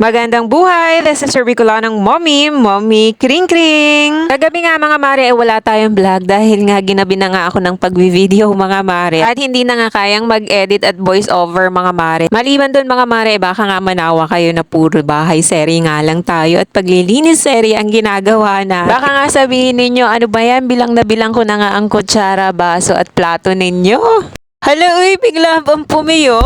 Magandang buhay! This is Sir Bicolanong Mommy Kring Kring! Kagabi nga mga mare ay wala tayong vlog dahil nga ginabi na nga ako ng pagvi-video mga mare at hindi na nga kayang mag-edit at voice over mga mare. Maliban doon mga mare, baka nga manawa kayo na puro bahay serye nga lang tayo at paglilinis serye ang ginagawa na. Baka nga sabihin ninyo, ano ba yan? Bilang na bilang ko na nga ang kutsara, baso at plato ninyo. Hala, uy, bigla bang pumiyo?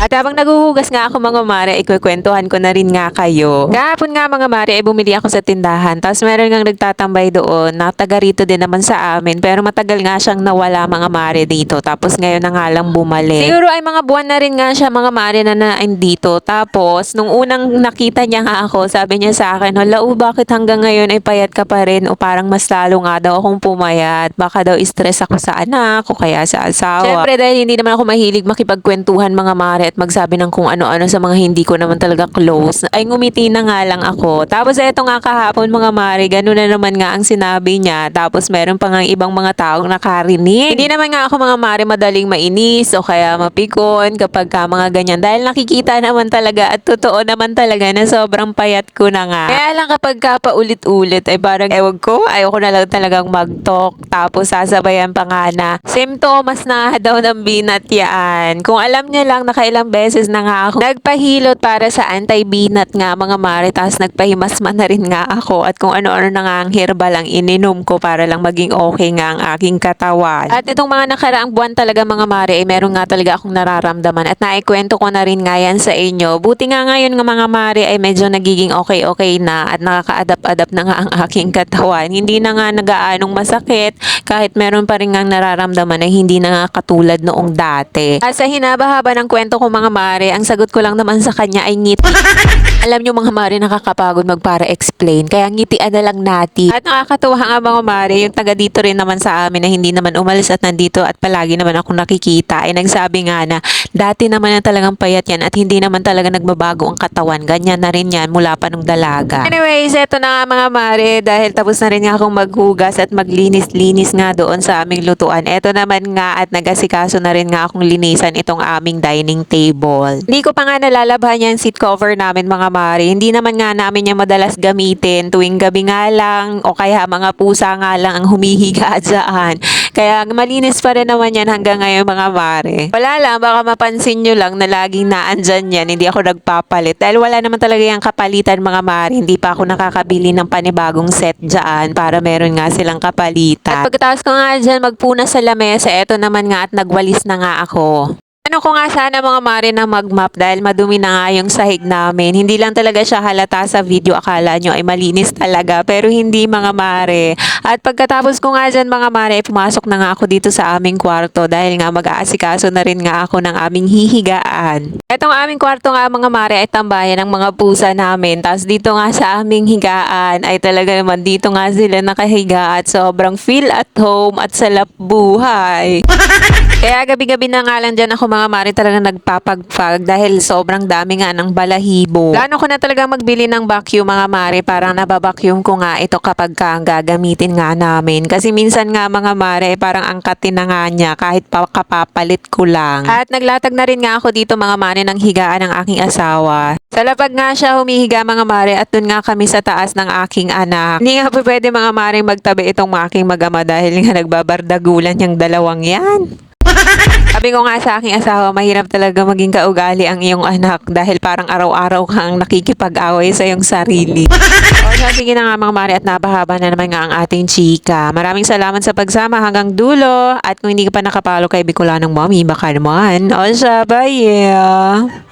At habang naguhugas nga ako mga mare, ikukwentuhan ko na rin nga kayo. Kahapon nga mga mare, ay bumili ako sa tindahan. Tapos meron nga nagtatambay doon na taga rito din naman sa amin. Pero matagal nga siyang nawala mga mare dito. Tapos ngayon na nga lang bumalik. Siguro ay mga buwan na rin nga siya mga mare na dito. Tapos nung unang nakita niya nga ako, sabi niya sa akin, hala, bakit hanggang ngayon ay payat ka pa rin? O parang mas lalo nga daw akong pumayat. Baka daw stress ako sa anak o kaya sa asawa. Siyempre dahil hindi naman ako mahilig makipagkwentuhan mga mare at magsabi ng kung ano-ano sa mga hindi ko naman talaga close, ay ngumiti na nga lang ako. Tapos eto nga kahapon mga mare, gano'n na naman nga ang sinabi niya. Tapos meron pa nga ibang mga taong nakarinig. Hindi naman nga ako mga mare madaling mainis o kaya mapikon kapag ka mga ganyan. Dahil nakikita naman talaga at totoo naman talaga na sobrang payat ko na nga. Kaya lang kapag ka paulit-ulit ay parang ewan ko, ayoko na lang talagang mag-talk. Tapos sasabayan pa nga na symptoms na daw ng binat yan. Kung alam niya lang nakailang beses na nga ako nagpahilot para sa anti-binat nga mga mare, tapos nagpahimasman na rin nga ako at kung ano-ano na nga ang herbal ang ininom ko para lang maging okay nga ang aking katawan. At itong mga nakaraang buwan talaga mga mare ay meron nga talaga akong nararamdaman at naikwento ko na rin nga yan sa inyo. Buti nga ngayon nga mga mare ay medyo nagiging okay na at nakaka-adapt-adapt na nga ang aking katawan. Hindi na nga nagaanong masakit kahit meron pa rin nga nararamdaman ay hindi na nga katulad noong dati. At sa hinaba-haba ng kwento ko mga mare, ang sagot ko lang naman sa kanya ay ngiti. Alam nyo mga mare, nakakapagod magpara-explain. Kaya ngitian na lang natin. At nakakatuwa nga mga mare, yung taga dito rin naman sa amin na hindi naman umalis at nandito at palagi naman akong nakikita ay nagsabi nga na dati naman na talagang payat yan at hindi naman talaga nagbabago ang katawan. Ganyan na rin yan mula pa nung dalaga. Anyways, eto na nga mga mare, dahil tapos na rin nga akong maghugas at maglinis-linis nga doon sa aming lutuan. Eto naman nga at nag-asikaso na rin nga akong linisan itong aming dining table. Hindi ko pa nga nalalabhan yung seat cover namin mga mare. Hindi naman nga namin yung madalas gamitin. Tuwing gabi nga lang o kaya mga pusa nga lang ang humihiga dyan. Kaya malinis pa rin naman yan hanggang ngayon mga mare. Wala lang, baka mapansin nyo lang na laging naandyan yan. Hindi ako nagpapalit. Dahil wala naman talaga yung kapalitan mga mare. Hindi pa ako nakakabili ng panibagong set dyan para meron nga silang kapalitan. At pagkatapos ko nga dyan magpunas sa lamesa, eto naman nga at nagwalis na nga ako. Ano ko nga sana mga mare na mag-map dahil madumi na nga yung sahig namin. Hindi lang talaga siya halata sa video. Akala nyo ay malinis talaga. Pero hindi mga mare. At pagkatapos ko nga dyan mga mare, pumasok na nga ako dito sa aming kwarto dahil nga mag-aasikaso na rin nga ako ng aming hihigaan. Etong aming kwarto nga mga mare ay tambayan ng mga pusa namin. Tapos dito nga sa aming higaan ay talaga naman dito nga sila nakahiga at sobrang feel at home at salap buhay. Kaya gabi-gabi na nga lang dyan ako mga mare talaga nagpapagpag dahil sobrang dami nga ng balahibo. Plano ko na talaga magbili ng vacuum mga mare, parang nababacuum ko nga ito kapag ang gagamitin nga namin. Kasi minsan nga mga mare parang angkatin na nga niya kahit kapapalit ko lang. At naglatag na rin nga ako dito mga mare ng higaan ng aking asawa. Sa lapag nga siya humihiga mga mare at dun nga kami sa taas ng aking anak. Hindi nga po pwede mga mare magtabi itong aking mag-ama dahil nga nagbabardagulan yung dalawang yan. Sabi ko nga sa aking asawa, mahirap talaga maging kaugali ang iyong anak dahil parang araw-araw kang nakikipag-away sa iyong sarili. Sige na nga mga mare at napahaba na naman nga ang ating chika. Maraming salamat sa pagsama hanggang dulo at kung hindi ka pa nakapalo kay Bicolanong Mommy, baka naman. O siya, bye!